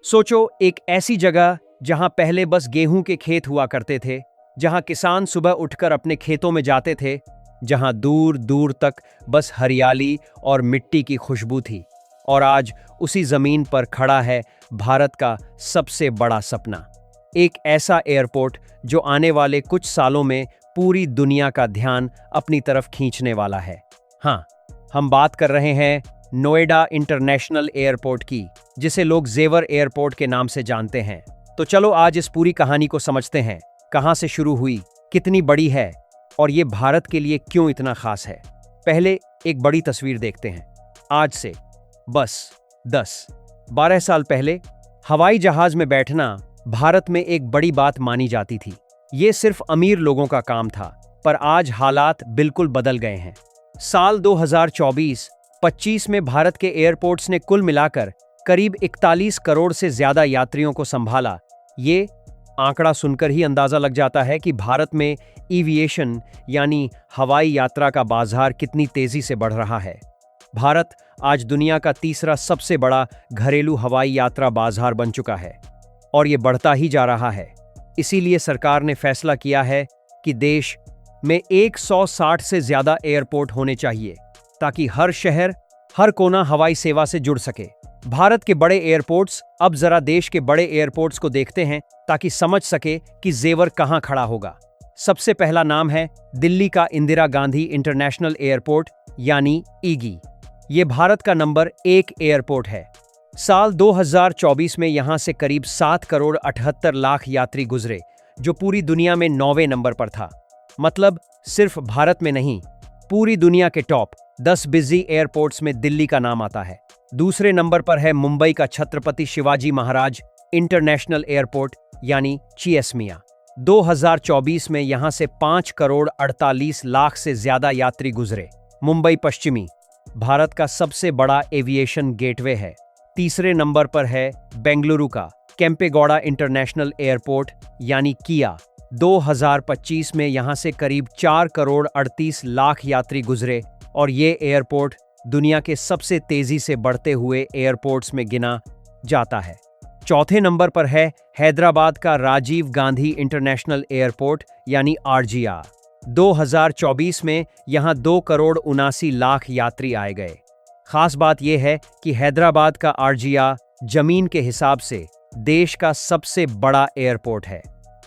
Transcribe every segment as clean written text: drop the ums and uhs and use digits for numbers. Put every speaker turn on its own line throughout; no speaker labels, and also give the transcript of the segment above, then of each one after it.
सोचो, एक ऐसी जगह जहां पहले बस गेहूं के खेत हुआ करते थे, जहां किसान सुबह उठकर अपने खेतों में जाते थे, जहां दूर दूर तक बस हरियाली और मिट्टी की खुशबू थी। और आज उसी जमीन पर खड़ा है भारत का सबसे बड़ा सपना, एक ऐसा एयरपोर्ट जो आने वाले कुछ सालों में पूरी दुनिया का ध्यान अपनी तरफ खींचने वाला है। हाँ, हम बात कर रहे हैं नोएडा इंटरनेशनल एयरपोर्ट की, जिसे लोग जेवर एयरपोर्ट के नाम से जानते हैं। तो चलो आज इस पूरी कहानी को समझते हैं, कहां से शुरू हुई, कितनी बड़ी है और ये भारत के लिए क्यों इतना खास है। पहले एक बड़ी तस्वीर देखते हैं। आज से बस 10-12 साल पहले हवाई जहाज में बैठना भारत में एक बड़ी बात मानी जाती थी। ये सिर्फ अमीर लोगों का काम था, पर आज हालात बिल्कुल बदल गए हैं। साल 2024-25 में भारत के एयरपोर्ट्स ने कुल मिलाकर करीब 41 करोड़ से ज्यादा यात्रियों को संभाला। ये आंकड़ा सुनकर ही अंदाजा लग जाता है कि भारत में एविएशन यानी हवाई यात्रा का बाजार कितनी तेजी से बढ़ रहा है। भारत आज दुनिया का तीसरा सबसे बड़ा घरेलू हवाई यात्रा बाजार बन चुका है और ये बढ़ता ही जा रहा है। इसीलिए सरकार ने फैसला किया है कि देश में 160 से ज्यादा एयरपोर्ट होने चाहिए, ताकि हर शहर, हर कोना हवाई सेवा से जुड़ सके। भारत के बड़े एयरपोर्ट्स, अब जरा देश के बड़े एयरपोर्ट्स को देखते हैं ताकि समझ सके कि जेवर कहां खड़ा होगा। सबसे पहला नाम है दिल्ली का इंदिरा गांधी इंटरनेशनल एयरपोर्ट यानी ईगी। ये भारत का नंबर 1 एयरपोर्ट है। साल 2024 में यहां से करीब 7 करोड़ 78 लाख यात्री गुजरे, जो पूरी दुनिया में 9वें नंबर पर था। मतलब सिर्फ भारत में नहीं, पूरी दुनिया के टॉप 10 बिजी एयरपोर्ट्स में दिल्ली का नाम आता है। दूसरे नंबर पर है मुंबई का छत्रपति शिवाजी महाराज इंटरनेशनल एयरपोर्ट यानी चिएसमिया। 2024 में यहां से 5 करोड़ 48 लाख से ज्यादा यात्री गुजरे। मुंबई पश्चिमी भारत का सबसे बड़ा एविएशन गेटवे है। तीसरे नंबर पर है बेंगलुरु का केम्पेगौड़ा इंटरनेशनल एयरपोर्ट यानी किया। 2025 में यहां से करीब 4 करोड़ 38 लाख यात्री गुजरे और ये एयरपोर्ट दुनिया के सबसे तेजी से बढ़ते हुए एयरपोर्ट्स में गिना जाता है। चौथे नंबर पर है हैदराबाद का राजीव गांधी इंटरनेशनल एयरपोर्ट यानी आरजीआर। 2024 में यहां 2 करोड़ 79 लाख यात्री आए गए। खास बात यह है कि हैदराबाद का आरजीआर जमीन के हिसाब से देश का सबसे बड़ा एयरपोर्ट है,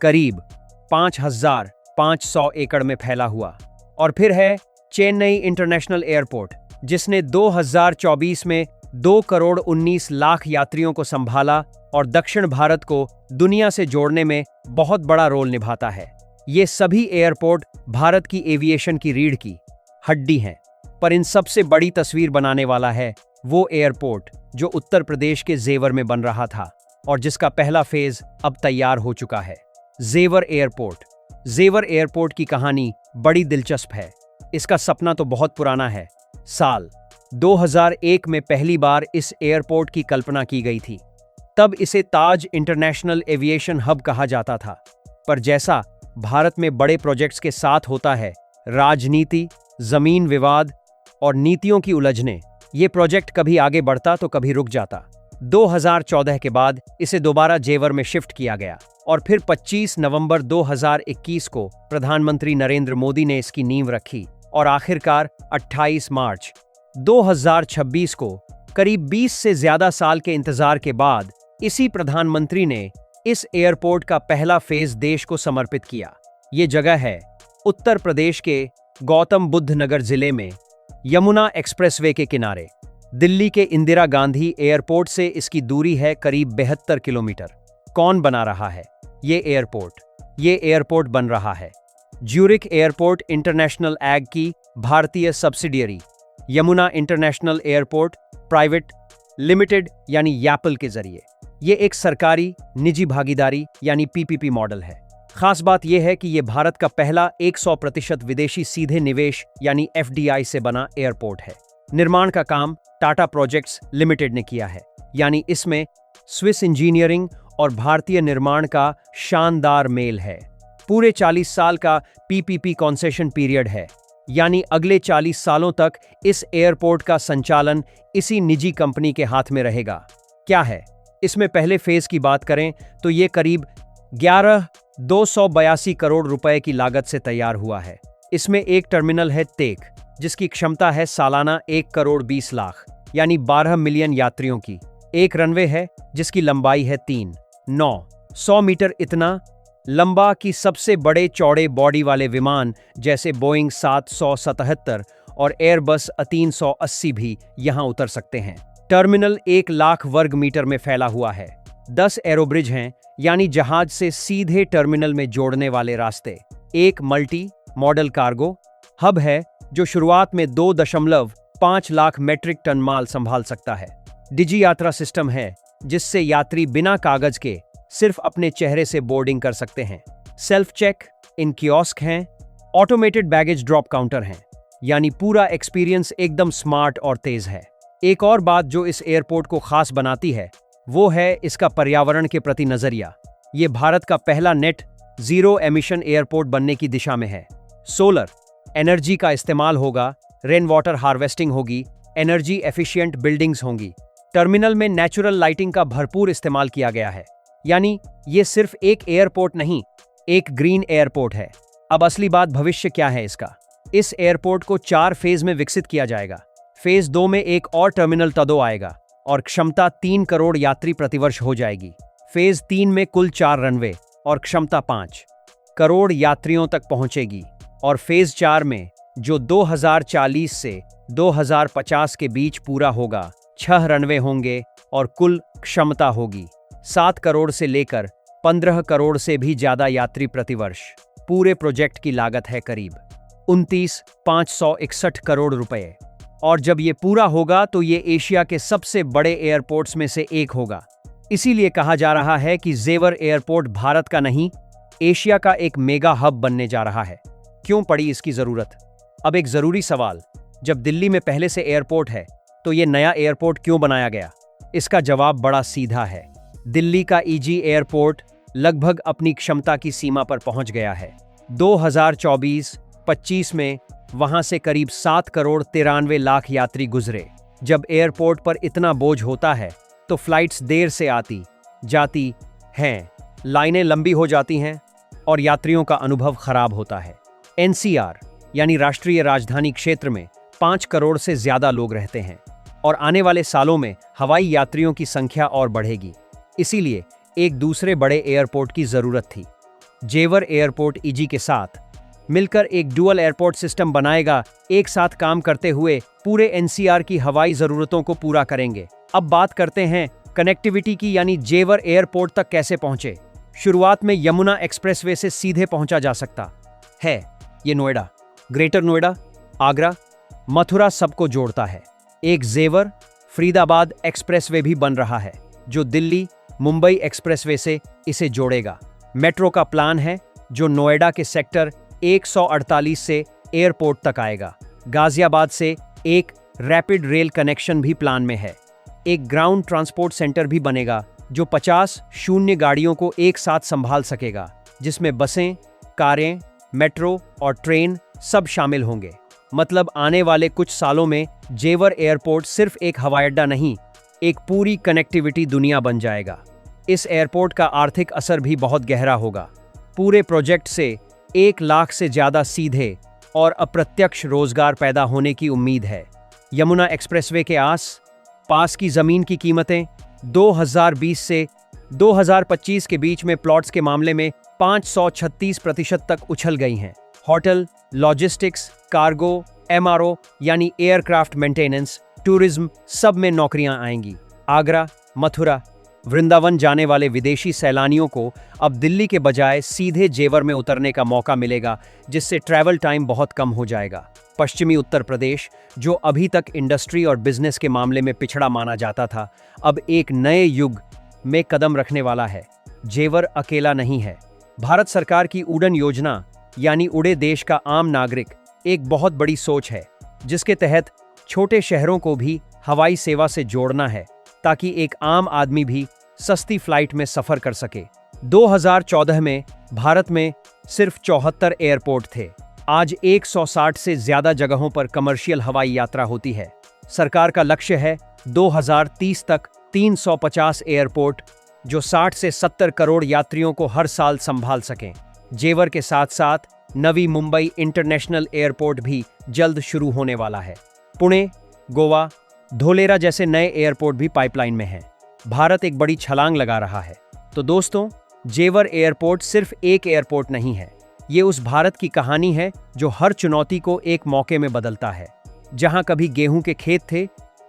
करीब 5,500 एकड़ में फैला हुआ। और फिर है चेन्नई इंटरनेशनल एयरपोर्ट, जिसने 2024 में 2 करोड़ 19 लाख यात्रियों को संभाला और दक्षिण भारत को दुनिया से जोड़ने में बहुत बड़ा रोल निभाता है। ये सभी एयरपोर्ट भारत की एविएशन की रीढ़ की हड्डी हैं। पर इन सबसे बड़ी तस्वीर बनाने वाला है वो एयरपोर्ट जो उत्तर प्रदेश के जेवर में बन रहा था और जिसका पहला फेज अब तैयार हो चुका है, जेवर एयरपोर्ट। जेवर एयरपोर्ट की कहानी बड़ी दिलचस्प है। इसका सपना तो बहुत पुराना है। साल 2001 में पहली बार इस एयरपोर्ट की कल्पना की गई थी। तब इसे ताज इंटरनेशनल एविएशन हब कहा जाता था। पर जैसा भारत में बड़े प्रोजेक्ट्स के साथ होता है, राजनीति, जमीन विवाद और नीतियों की उलझने, ये प्रोजेक्ट कभी आगे बढ़ता तो कभी रुक जाता। 2014 के बाद इसे दोबारा जेवर में शिफ्ट किया गया और फिर 25 नवंबर 2021 को प्रधानमंत्री नरेंद्र मोदी ने इसकी नींव रखी और आखिरकार 28 मार्च 2026 को करीब 20 से ज्यादा साल के इंतजार के बाद इसी प्रधानमंत्री ने इस एयरपोर्ट का पहला फेज देश को समर्पित किया। ये जगह है उत्तर प्रदेश के गौतम बुद्ध नगर जिले में, यमुना एक्सप्रेसवे के किनारे। दिल्ली के इंदिरा गांधी एयरपोर्ट से इसकी दूरी है करीब 72 किलोमीटर। कौन बना रहा है ये एयरपोर्ट? ये एयरपोर्ट बन रहा है ज्यूरिख एयरपोर्ट इंटरनेशनल एग की भारतीय subsidiary Yamuna international airport private limited यानी यापल के जरिए। ये एक सरकारी निजी भागीदारी यानी पीपीपी मॉडल है। खास बात यह है कि यह भारत का पहला 100% विदेशी सीधे निवेश यानी एफडीआई से बना एयरपोर्ट है। निर्माण का काम टाटा प्रोजेक्ट्स लिमिटेड ने किया है, यानी इसमें स्विस इंजीनियरिंग और भारतीय निर्माण का शानदार मेल है। पूरे 40 साल का पीपीपी कॉन्सेशन पीरियड है, यानी अगले 40 सालों तक इस एयरपोर्ट का संचालन इसी निजी कंपनी के हाथ में रहेगा। क्या है इसमें पहले फेज की बात करें तो ये करीब 11,282 करोड़ रुपए की लागत से तैयार हुआ है। इसमें एक टर्मिनल है तेक, जिसकी क्षमता है सालाना 1,20,00,000 यानी 12 मिलियन यात्रियों की। एक रनवे है जिसकी लंबाई है 3,900 मीटर, इतना लंबा कि सबसे बड़े चौड़े बॉडी वाले विमान जैसे बोइंग 777 और एयरबस A380 भी यहां उतर सकते हैं। टर्मिनल 1,00,000 वर्ग मीटर में फैला हुआ है। 10 एरोब्रिज हैं, यानी जहाज से सीधे टर्मिनल में जोड़ने वाले रास्ते। एक मल्टी मॉडल कार्गो हब है जो शुरुआत में 2.5 लाख मेट्रिक टन माल संभाल सकता है। डिजी यात्रा सिस्टम है जिससे यात्री बिना कागज के सिर्फ अपने चेहरे से बोर्डिंग कर सकते हैं। सेल्फ चेक इन कियोस्क हैं, ऑटोमेटेड बैगेज ड्रॉप काउंटर हैं, यानी पूरा एक्सपीरियंस एकदम स्मार्ट और तेज है। एक और बात जो इस एयरपोर्ट को खास बनाती है वो है इसका पर्यावरण के प्रति नजरिया। ये भारत का पहला नेट जीरो एमिशन एयरपोर्ट बनने की दिशा में है। सोलर एनर्जी का इस्तेमाल होगा, रेन वाटर हार्वेस्टिंग होगी, एनर्जी एफिशिएंट बिल्डिंग्स होंगी। टर्मिनल में नेचुरल लाइटिंग का भरपूर इस्तेमाल किया गया है, यानी ये सिर्फ एक एयरपोर्ट नहीं, एक ग्रीन एयरपोर्ट है। अब असली बात भविष्य क्या है इसका। इस एयरपोर्ट को 4 फेज में विकसित किया जाएगा। फेज 2 में एक और टर्मिनल तदो आएगा और क्षमता 3 करोड़ यात्री प्रतिवर्ष हो जाएगी। फेज 3 में कुल 4 रनवे और क्षमता 5 करोड़ यात्रियों तक पहुंचेगी। और फेज 4 में जो 2040 से 2050 के बीच पूरा होगा, 6 रनवे होंगे और कुल क्षमता होगी 7 करोड़ से लेकर 15 करोड़ से भी ज्यादा यात्री प्रतिवर्ष। पूरे प्रोजेक्ट की लागत है करीब 29,561 करोड़ रुपए। और जब ये पूरा होगा तो ये एशिया के सबसे बड़े एयरपोर्ट्स में से एक होगा। इसीलिए कहा जा रहा है कि जेवर एयरपोर्ट भारत का नहीं, एशिया का एक मेगा हब बनने जा रहा है। क्यों पड़ी इसकी जरूरत? अब एक जरूरी सवाल, जब दिल्ली में पहले से एयरपोर्ट है तो ये नया एयरपोर्ट क्यों बनाया गया? इसका जवाब बड़ा सीधा है। दिल्ली का ईजी एयरपोर्ट लगभग अपनी क्षमता की सीमा पर पहुंच गया है। 2024-25 में वहां से करीब 7 करोड़ 93 लाख यात्री गुजरे। जब एयरपोर्ट पर इतना बोझ होता है तो फ्लाइट्स देर से आती जाती हैं, लाइनें लंबी हो जाती हैं और यात्रियों का अनुभव खराब होता है। एनसीआर यानी राष्ट्रीय राजधानी क्षेत्र में 5 करोड़ से ज्यादा लोग रहते हैं और आने वाले सालों में हवाई यात्रियों की संख्या और बढ़ेगी। इसीलिए एक दूसरे बड़े एयरपोर्ट की जरूरत थी। जेवर एयरपोर्ट ईजी के साथ मिलकर एक डुअल एयरपोर्ट सिस्टम बनाएगा, एक साथ काम करते हुए पूरे एनसीआर की हवाई जरूरतों को पूरा करेंगे। अब बात करते हैं कनेक्टिविटी की, यानी जेवर एयरपोर्ट तक कैसे पहुंचे। शुरुआत में यमुना एक्सप्रेसवे से सीधे पहुंचा जा सकता है। ये नोएडा, ग्रेटर नोएडा, आगरा, मथुरा सबको जोड़ता है। एक जेवर फरीदाबाद एक्सप्रेसवे भी बन रहा है जो दिल्ली मुंबई एक्सप्रेसवे से इसे जोड़ेगा। मेट्रो का प्लान है जो नोएडा के सेक्टर 148 से एयरपोर्ट तक आएगा। गाजियाबाद से एक रैपिड रेल कनेक्शन भी प्लान में है। एक ग्राउंड ट्रांसपोर्ट सेंटर भी बनेगा जो 50 शून्य गाड़ियों को एक साथ संभाल सकेगा, जिसमें बसें, कारें, मेट्रो और ट्रेन सब शामिल होंगे। मतलब आने वाले कुछ सालों में जेवर एयरपोर्ट सिर्फ एक हवाई अड्डा नहीं, एक पूरी कनेक्टिविटी दुनिया बन जाएगा। इस एयरपोर्ट का आर्थिक असर भी बहुत गहरा होगा। पूरे प्रोजेक्ट से 1 लाख से ज्यादा सीधे और अप्रत्यक्ष रोजगार पैदा होने की उम्मीद है। यमुना एक्सप्रेसवे के पास की जमीन की कीमतें 2020 से 2025 के बीच में प्लॉट्स के मामले में 536% तक उछल गई हैं। होटल, लॉजिस्टिक्स, कार्गो, एमआरओ यानी एयरक्राफ्ट मेंटेनेंस, टूरिज्म सब में नौकरियां आएंगी। आगरा, मथुरा, वृंदावन जाने वाले विदेशी सैलानियों को अब दिल्ली के बजाय सीधे जेवर में उतरने का मौका मिलेगा, जिससे ट्रैवल टाइम बहुत कम हो जाएगा। पश्चिमी उत्तर प्रदेश, जो अभी तक इंडस्ट्री और बिजनेस के मामले में पिछड़ा माना जाता था, अब एक नए युग में कदम रखने वाला है। जेवर अकेला नहीं है। भारत सरकार की उड़न योजना यानी उड़े देश का आम नागरिक एक बहुत बड़ी सोच है, जिसके तहत छोटे शहरों को भी हवाई सेवा से जोड़ना है ताकि एक आम आदमी भी सस्ती फ्लाइट में सफर कर सके। 2014 में भारत में सिर्फ 74 एयरपोर्ट थे। आज 160 से ज्यादा जगहों पर कमर्शियल हवाई यात्रा होती है। सरकार का लक्ष्य है 2030 तक 350 एयरपोर्ट जो 60 से 70 करोड़ यात्रियों को हर साल संभाल सकें। जेवर के साथ साथ नवी मुंबई इंटरनेशनल एयरपोर्ट भी जल्द शुरू होने वाला है। पुणे, गोवा, धोलेरा जैसे नए एयरपोर्ट भी पाइपलाइन में हैं। भारत एक बड़ी छलांग लगा रहा है। तो दोस्तों, जेवर एयरपोर्ट सिर्फ एक एयरपोर्ट नहीं है, ये उस भारत की कहानी है जो हर चुनौती को एक मौके में बदलता है। जहां कभी गेहूं के खेत थे,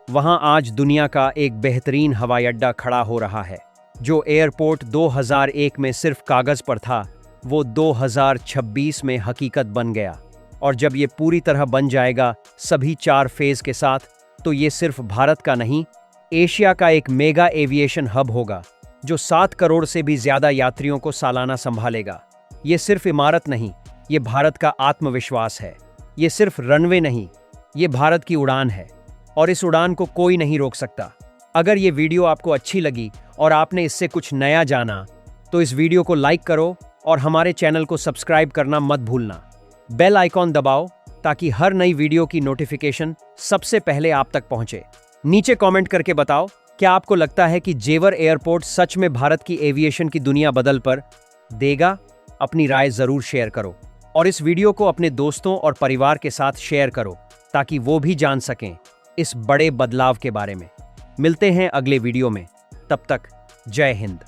वहां आज दुनिया का एक बेहतरीन हवाई अड्डा खड़ा हो रहा है। जो एयरपोर्ट 2001 में सिर्फ कागज पर था, वो 2026 में हकीकत बन गया। और जब ये पूरी तरह बन जाएगा, सभी 4 फेज के साथ, तो ये सिर्फ भारत का नहीं, एशिया का एक मेगा एविएशन हब होगा जो 7 करोड़ से भी ज्यादा यात्रियों को सालाना संभालेगा। ये सिर्फ इमारत नहीं, ये भारत का आत्मविश्वास है। ये सिर्फ रनवे नहीं, ये भारत की उड़ान है, और इस उड़ान को कोई नहीं रोक सकता। अगर ये वीडियो आपको अच्छी लगी और आपने इससे कुछ नया जाना, तो इस वीडियो को लाइक करो और हमारे चैनल को सब्सक्राइब करना मत भूलना। बेल आइकॉन दबाओ ताकि हर नई वीडियो की नोटिफिकेशन सबसे पहले आप तक पहुंचे। नीचे कमेंट करके बताओ, क्या आपको लगता है कि जेवर एयरपोर्ट सच में भारत की एविएशन की दुनिया बदल पर देगा? अपनी राय जरूर शेयर करो और इस वीडियो को अपने दोस्तों और परिवार के साथ शेयर करो ताकि वो भी जान सकें इस बड़े बदलाव के बारे में। मिलते हैं अगले वीडियो में, तब तक जय हिंद।